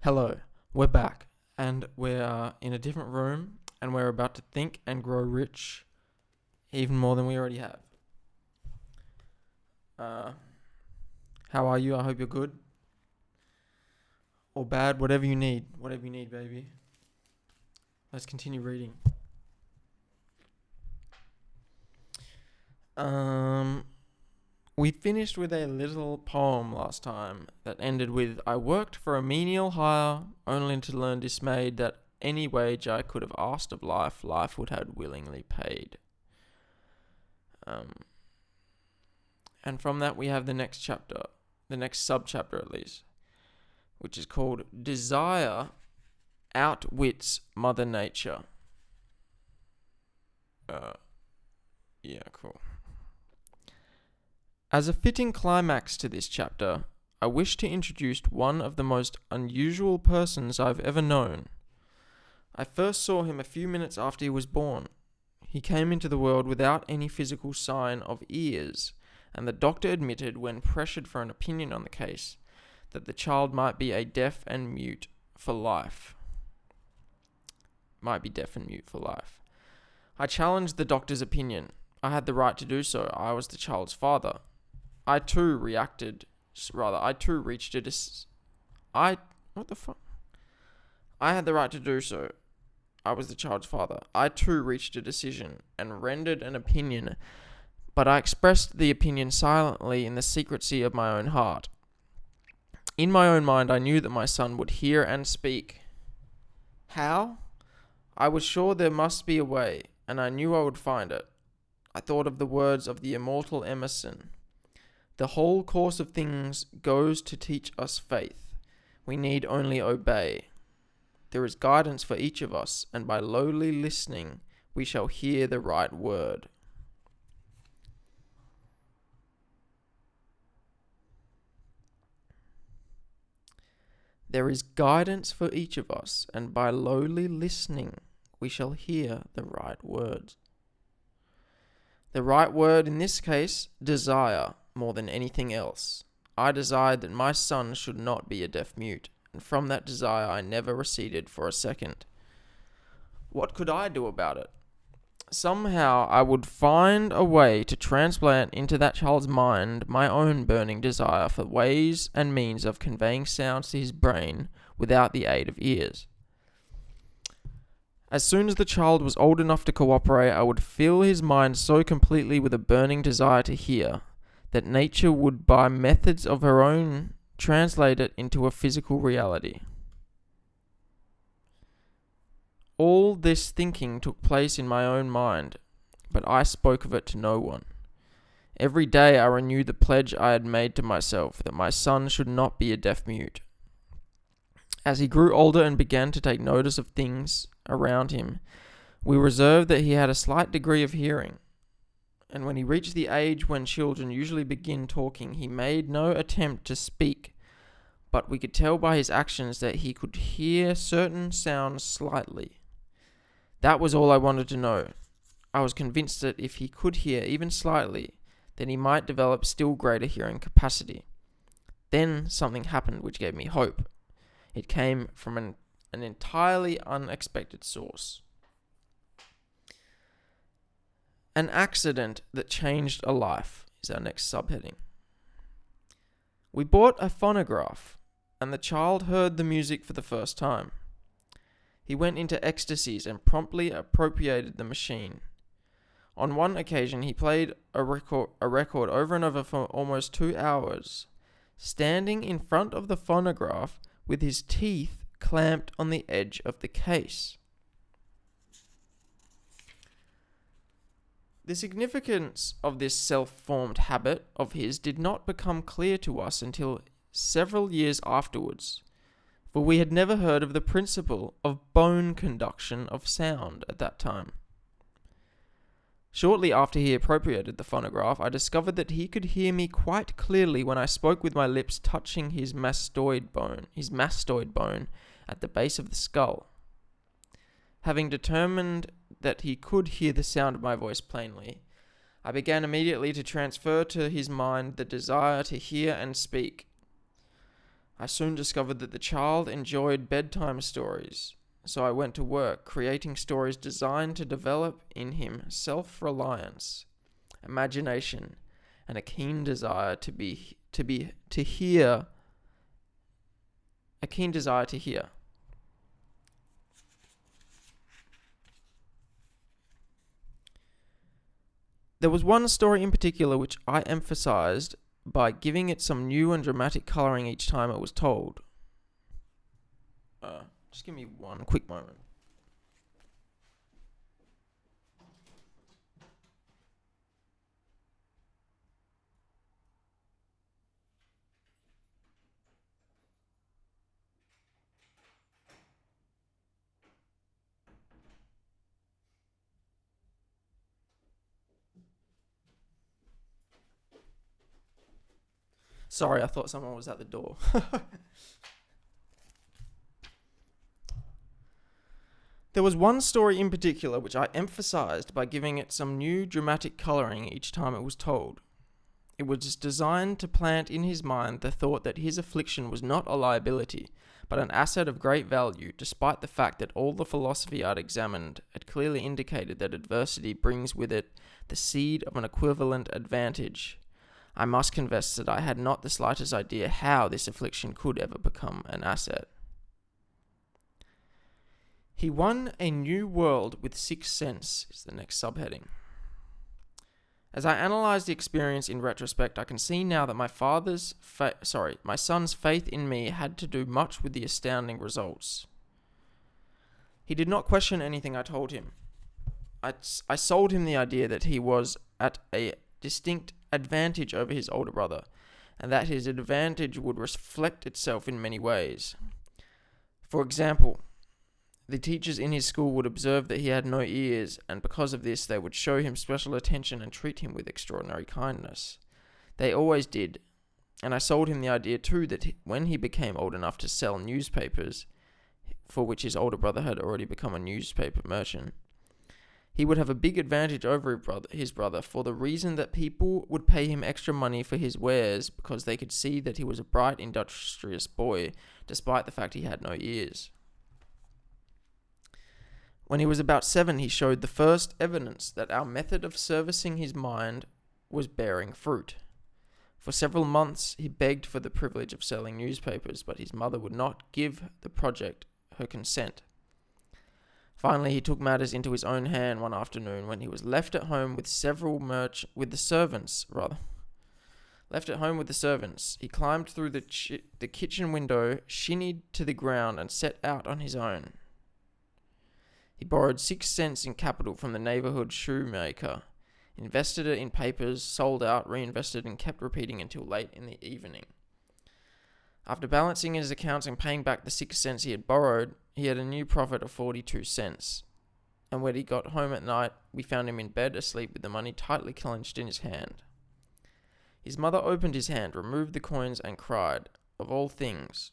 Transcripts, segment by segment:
Hello, we're back, and we're in a different room, and we're about to think and grow rich, even more than we already have. How are you? I hope you're good. Or bad, whatever you need, baby. Let's continue reading. We finished with a little poem last time that ended with, I worked for a menial hire, only to learn dismayed that any wage I could have asked of life, life would have willingly paid. And from that we have the next chapter, the next sub-chapter at least, which is called Desire Outwits Mother Nature. Yeah, cool. As a fitting climax to this chapter, I wish to introduce one of the most unusual persons I've ever known. I first saw him a few minutes after he was born. He came into the world without any physical sign of ears, and the doctor admitted, when pressured for an opinion on the case, that the child might be deaf and mute for life. I challenged the doctor's opinion. I had the right to do so. I was the child's father. I too reached a I had the right to do so. I was the child's father. I too reached a decision and rendered an opinion, but I expressed the opinion silently in the secrecy of my own heart. In my own mind, I knew that my son would hear and speak. How? I was sure there must be a way, and I knew I would find it. I thought of the words of the immortal Emerson. The whole course of things goes to teach us faith. We need only obey. There is guidance for each of us, and by lowly listening, we shall hear the right word. There is guidance for each of us, and by lowly listening, we shall hear the right words. The right word in this case, desire, more than anything else. I desired that my son should not be a deaf-mute, and from that desire I never receded for a second. What could I do about it? Somehow I would find a way to transplant into that child's mind my own burning desire for ways and means of conveying sounds to his brain without the aid of ears. As soon as the child was old enough to cooperate, I would fill his mind so completely with a burning desire to hear that nature would, by methods of her own, translate it into a physical reality. All this thinking took place in my own mind, but I spoke of it to no one. Every day I renewed the pledge I had made to myself that my son should not be a deaf-mute. As he grew older and began to take notice of things around him, we reserved that he had a slight degree of hearing. And when he reached the age when children usually begin talking, he made no attempt to speak, but we could tell by his actions that he could hear certain sounds slightly. That was all I wanted to know. I was convinced that if he could hear even slightly, then he might develop still greater hearing capacity. Then something happened which gave me hope. It came from an entirely unexpected source. An accident that changed a life is our next subheading. We bought a phonograph, and the child heard the music for the first time. He went into ecstasies and promptly appropriated the machine. On one occasion, he played a record over and over for almost 2 hours, standing in front of the phonograph with his teeth clamped on the edge of the case. The significance of this self-formed habit of his did not become clear to us until several years afterwards, for we had never heard of the principle of bone conduction of sound at that time. Shortly after he appropriated the phonograph, I discovered that he could hear me quite clearly when I spoke with my lips touching his mastoid bone at the base of the skull. Having determined that he could hear the sound of my voice plainly, I began immediately to transfer to his mind the desire to hear and speak. I soon discovered that the child enjoyed bedtime stories, so I went to work creating stories designed to develop in him self-reliance, imagination, and a keen desire to hear. A keen desire to hear. There was one story in particular which I emphasized by giving it some new and dramatic coloring each time it was told. Just give me one quick moment. Sorry, I thought someone was at the door. There was one story in particular which I emphasized by giving it some new dramatic coloring each time it was told. It was designed to plant in his mind the thought that his affliction was not a liability, but an asset of great value, despite the fact that all the philosophy I'd examined had clearly indicated that adversity brings with it the seed of an equivalent advantage. I must confess that I had not the slightest idea how this affliction could ever become an asset. He won a new world with 6 cents is the next subheading. As I analyze the experience in retrospect, I can see now that my son's faith in me had to do much with the astounding results. He did not question anything I told him. I sold him the idea that he was at a distinct advantage over his older brother, and that his advantage would reflect itself in many ways. For example, the teachers in his school would observe that he had no ears, and because of this they would show him special attention and treat him with extraordinary kindness. They always did, and I sold him the idea too that when he became old enough to sell newspapers, for which his older brother had already become a newspaper merchant, he would have a big advantage over his brother for the reason that people would pay him extra money for his wares because they could see that he was a bright, industrious boy, despite the fact he had no ears. When he was about 7, he showed the first evidence that our method of servicing his mind was bearing fruit. For several months, he begged for the privilege of selling newspapers, but his mother would not give the project her consent. Finally, he took matters into his own hand one afternoon when he was left at home with the servants. He climbed through the kitchen window, shinnied to the ground, and set out on his own. He borrowed 6 cents in capital from the neighborhood shoemaker, invested it in papers, sold out, reinvested, and kept repeating until late in the evening. After balancing his accounts and paying back the 6 cents he had borrowed, he had a new profit of 42 cents. And when he got home at night, we found him in bed asleep with the money tightly clenched in his hand. His mother opened his hand, removed the coins, and cried. Of all things,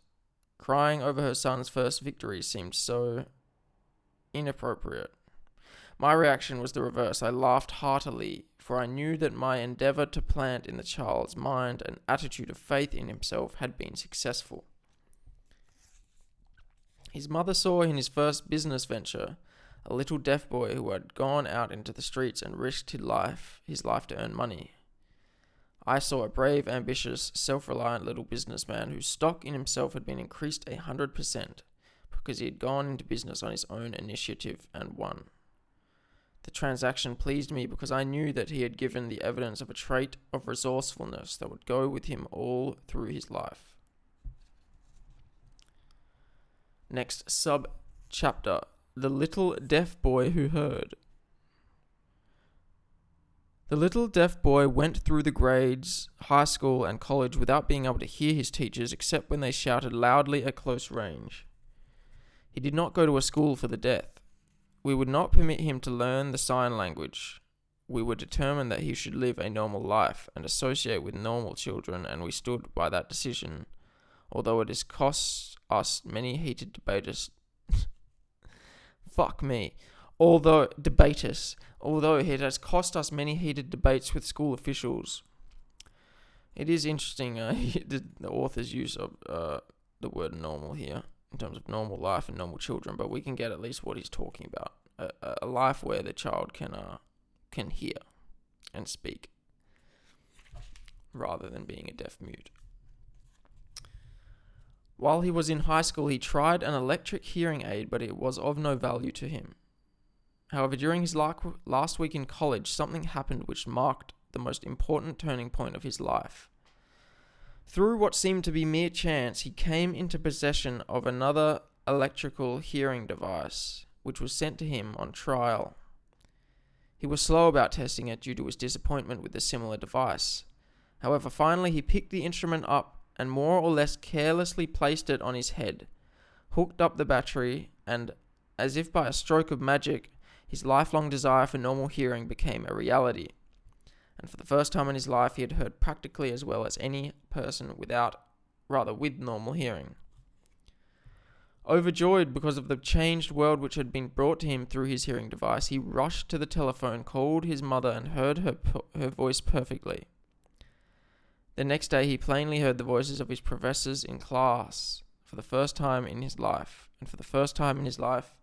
crying over her son's first victory seemed so inappropriate. My reaction was the reverse. I laughed heartily, for I knew that my endeavor to plant in the child's mind an attitude of faith in himself had been successful. His mother saw in his first business venture a little deaf boy who had gone out into the streets and risked his life to earn money. I saw a brave, ambitious, self-reliant little businessman whose stock in himself had been increased 100%, because he had gone into business on his own initiative and won. The transaction pleased me because I knew that he had given the evidence of a trait of resourcefulness that would go with him all through his life. Next sub-chapter, The Little Deaf Boy Who Heard. The little deaf boy went through the grades, high school, and college without being able to hear his teachers except when they shouted loudly at close range. He did not go to a school for the deaf. We would not permit him to learn the sign language. We were determined that he should live a normal life and associate with normal children, and we stood by that decision, although it has cost us many heated debates. Although it has cost us many heated debates with school officials. It is interesting, the author's use of the word normal here in terms of normal life and normal children, but we can get at least what he's talking about. A life where the child can hear and speak rather than being a deaf mute. While he was in high school, he tried an electric hearing aid, but it was of no value to him. However, during his last week in college, something happened which marked the most important turning point of his life. Through what seemed to be mere chance, he came into possession of another electrical hearing device, which was sent to him on trial. He was slow about testing it due to his disappointment with a similar device. However, finally he picked the instrument up and more or less carelessly placed it on his head, hooked up the battery, and, as if by a stroke of magic, his lifelong desire for normal hearing became a reality. And for the first time in his life, he had heard practically as well as any person with normal hearing. Overjoyed because of the changed world which had been brought to him through his hearing device, he rushed to the telephone, called his mother, and heard her voice perfectly. The next day, he plainly heard the voices of his professors in class for the first time in his life. And for the first time in his life,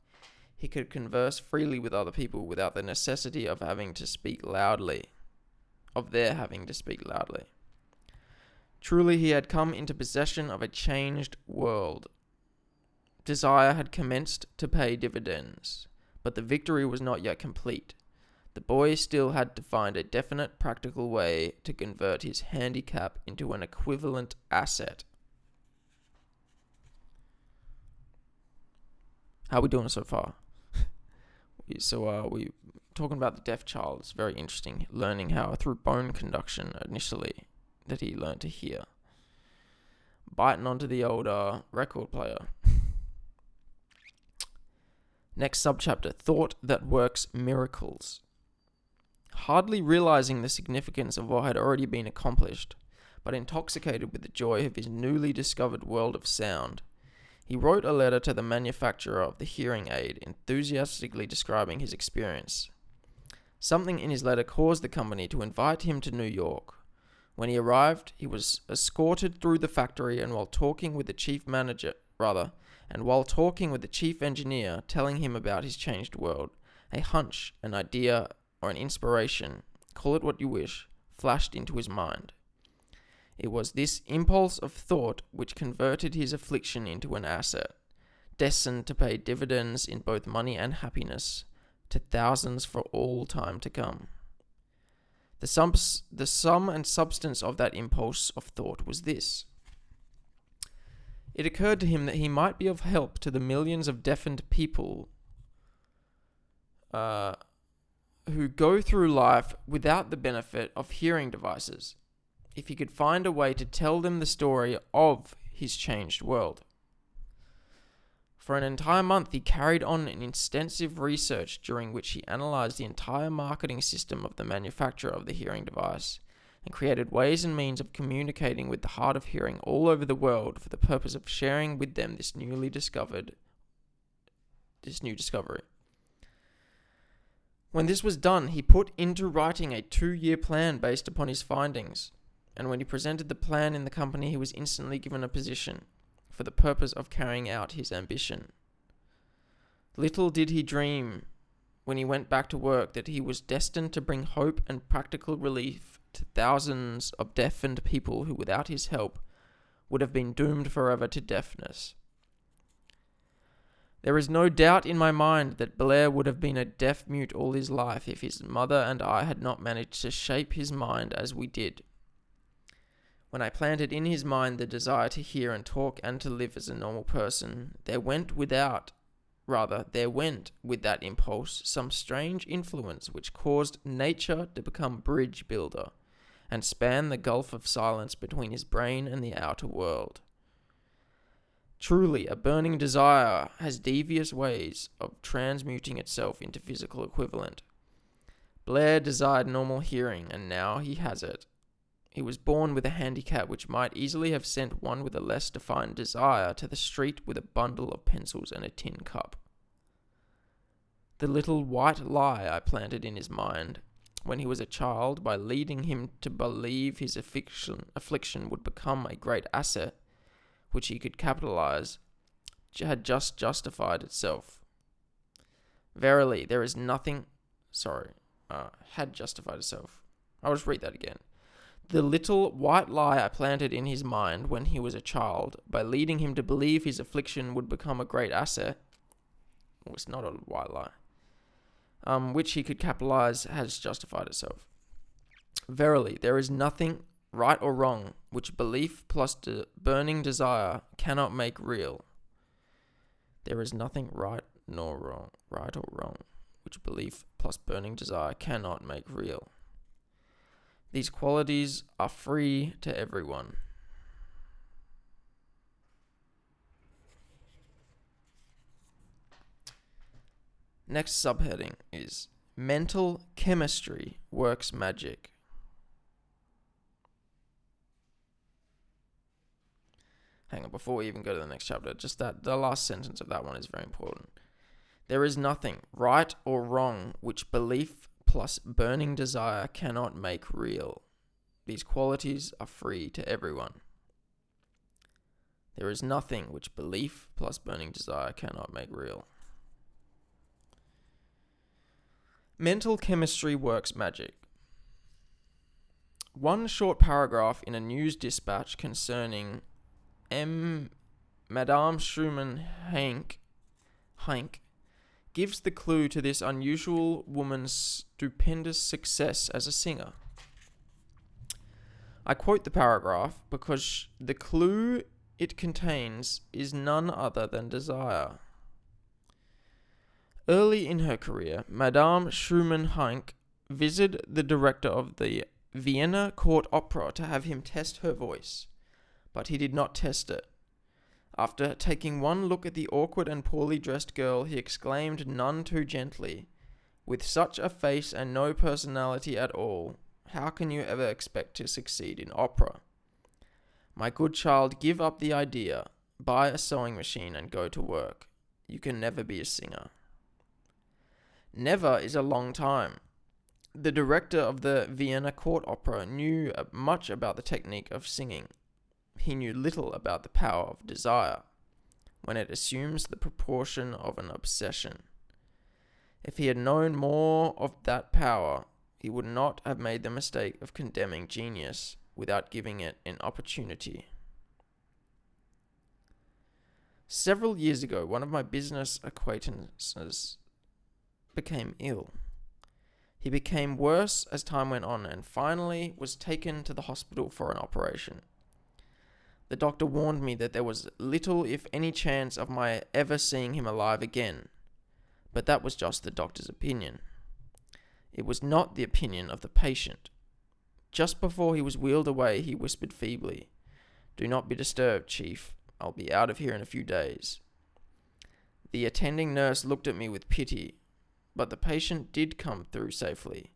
he could converse freely with other people without the necessity of their having to speak loudly. Truly, he had come into possession of a changed world. Desire had commenced to pay dividends, but the victory was not yet complete. The boy still had to find a definite practical way to convert his handicap into an equivalent asset. How are we doing so far? We talking about the deaf child. It's very interesting, learning how through bone conduction initially that he learned to hear. Biting onto the old record player. Next subchapter, Thought That Works Miracles. Hardly realizing the significance of what had already been accomplished, but intoxicated with the joy of his newly discovered world of sound, he wrote a letter to the manufacturer of the hearing aid, enthusiastically describing his experience. Something in his letter caused the company to invite him to New York. When he arrived, he was escorted through the factory, and while talking with the chief engineer, telling him about his changed world, a hunch, an idea, or an inspiration, call it what you wish, flashed into his mind. It was this impulse of thought which converted his affliction into an asset, destined to pay dividends in both money and happiness to thousands for all time to come. The sum and substance of that impulse of thought was this. It occurred to him that he might be of help to the millions of deafened people who go through life without the benefit of hearing devices, if he could find a way to tell them the story of his changed world. For an entire month, he carried on an extensive research during which he analyzed the entire marketing system of the manufacturer of the hearing device and created ways and means of communicating with the hard of hearing all over the world for the purpose of sharing with them this new discovery. When this was done, he put into writing a 2-year plan based upon his findings, and when he presented the plan in the company, he was instantly given a position for the purpose of carrying out his ambition. Little did he dream, when he went back to work, that he was destined to bring hope and practical relief to thousands of deafened people who, without his help, would have been doomed forever to deafness. There is no doubt in my mind that Blair would have been a deaf mute all his life if his mother and I had not managed to shape his mind as we did. When I planted in his mind the desire to hear and talk and to live as a normal person, there went with that impulse some strange influence which caused nature to become bridge builder and span the gulf of silence between his brain and the outer world. Truly, a burning desire has devious ways of transmuting itself into physical equivalent. Blair desired normal hearing, and now he has it. He was born with a handicap which might easily have sent one with a less defined desire to the street with a bundle of pencils and a tin cup. The little white lie I planted in his mind when he was a child, by leading him to believe his affliction would become a great asset, which he could capitalize, had just justified itself. Verily, there is nothing... had justified itself. I'll just read that again. The little white lie I planted in his mind when he was a child, by leading him to believe his affliction would become a great asset... Well, it's not a white lie. Which he could capitalize, has justified itself. Verily, there is nothing right or wrong which belief plus burning desire cannot make real. There is nothing right or wrong, which belief plus burning desire cannot make real. These qualities are free to everyone. Next subheading is Mental Chemistry Works Magic. Hang on, before we even go to the next chapter, just that the last sentence of that one is very important. There is nothing right or wrong which belief plus burning desire cannot make real. These qualities are free to everyone. There is nothing which belief plus burning desire cannot make real. Mental chemistry works magic. One short paragraph in a news dispatch concerning Madame Schumann Heink gives the clue to this unusual woman's stupendous success as a singer. I quote the paragraph because the clue it contains is none other than desire. Early in her career, Madame Schumann Heink visited the director of the Vienna Court Opera to have him test her voice, but he did not test it. After taking one look at the awkward and poorly dressed girl, he exclaimed none too gently, "With such a face and no personality at all, how can you ever expect to succeed in opera? My good child, give up the idea, buy a sewing machine and go to work. You can never be a singer." Never is a long time. The director of the Vienna Court Opera knew much about the technique of singing. He knew little about the power of desire, when it assumes the proportion of an obsession. If he had known more of that power, he would not have made the mistake of condemning genius without giving it an opportunity. Several years ago, one of my business acquaintances became ill. He became worse as time went on and finally was taken to the hospital for an operation. The doctor warned me that there was little, if any, chance of my ever seeing him alive again, but that was just the doctor's opinion. It was not the opinion of the patient. Just before he was wheeled away, he whispered feebly, "Do not be disturbed, Chief. I'll be out of here in a few days." The attending nurse looked at me with pity, but the patient did come through safely.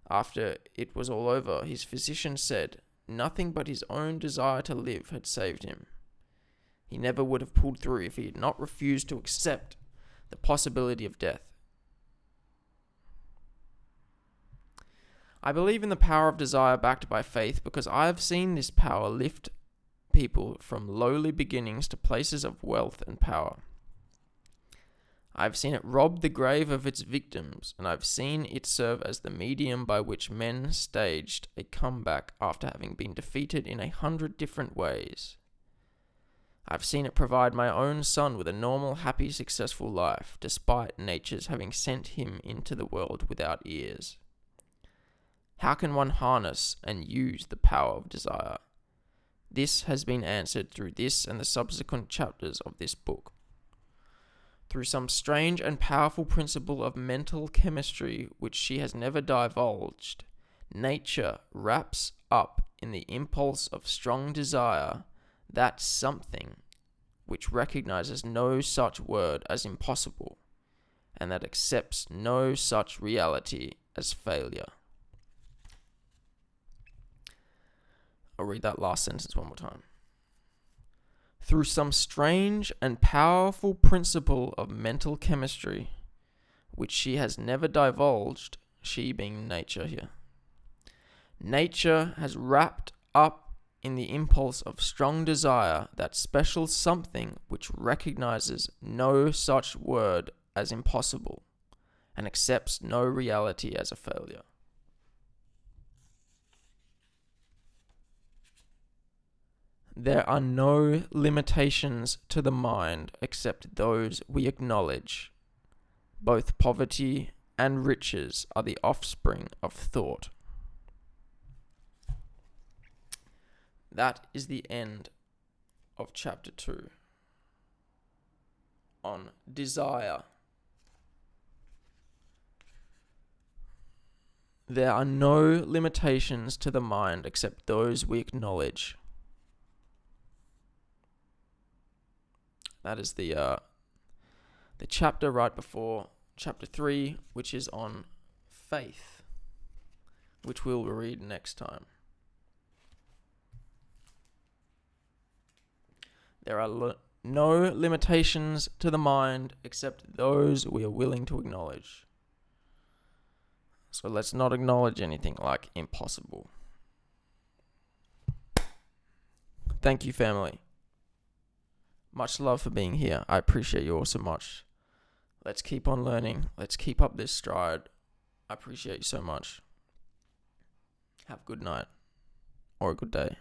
After it was all over, his physician said nothing but his own desire to live had saved him. He never would have pulled through if he had not refused to accept the possibility of death. I believe in the power of desire backed by faith because I have seen this power lift people from lowly beginnings to places of wealth and power. I've seen it rob the grave of its victims, and I've seen it serve as the medium by which men staged a comeback after having been defeated in 100 different ways. I've seen it provide my own son with a normal, happy, successful life, despite nature's having sent him into the world without ears. How can one harness and use the power of desire? This has been answered through this and the subsequent chapters of this book. Through some strange and powerful principle of mental chemistry which she has never divulged, nature wraps up in the impulse of strong desire that something which recognizes no such word as impossible, and that accepts no such reality as failure. I'll read that last sentence one more time. Through some strange and powerful principle of mental chemistry, which she has never divulged, she being nature here, nature has wrapped up in the impulse of strong desire, that special something which recognizes no such word as impossible and accepts no reality as a failure. There are no limitations to the mind except those we acknowledge. Both poverty and riches are the offspring of thought. That is the end of chapter 2 on desire. There are no limitations to the mind except those we acknowledge. That is the chapter right before chapter 3, which is on faith, which we'll read next time. There are no limitations to the mind except those we are willing to acknowledge. So let's not acknowledge anything like impossible. Thank you, family. Much love for being here. I appreciate you all so much. Let's keep on learning. Let's keep up this stride. I appreciate you so much. Have a good night or a good day.